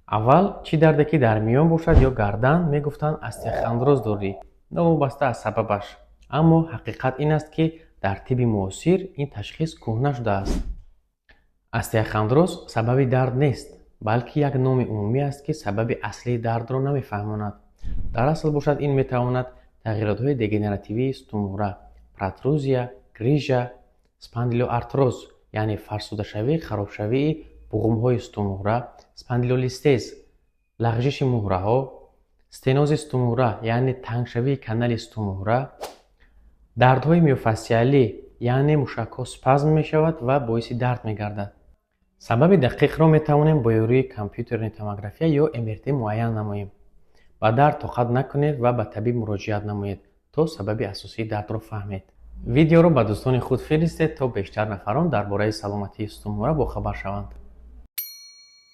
аввал чӣ дарде ки дар миён бошад ё гардан мегуфтанд остеохондроз дорӣ, новобаста аз сабабаш. Аммо ҳақиқат ин аст ки дар тибби муосир ин ташхис кӯҳна шудааст. Остеохондроз сабаби дард нест, балки як номи умумӣ аст ки сабаби аслии дардро намефаҳмонад. Дар асл бошад ин метавонад тағйиротҳои дегенеративии стумура, протрузия, грижа, спондилоартроз яъне фарсудашавӣ, харобшавии буғумҳои стумура, спондилолистез, лағжиши муҳраҳо, стенози стумура яъне тангшавии канали стумура, дардҳои миофасиалӣ яъне мушакҳо спазм мешавад ва боиси дард мегардад. Сабаби дақиқро метавонем бо ёрии компютерни томография ё МРТ муайян намоем. Ба дард тоқат накунед ва ба табиб муроҷиат намоед, то сабаби асосии дардро фаҳмед. Видеоро ба дӯстони худ фиристед, то бештар нафарон дар бораи саломатии стумура бохабар шаванд.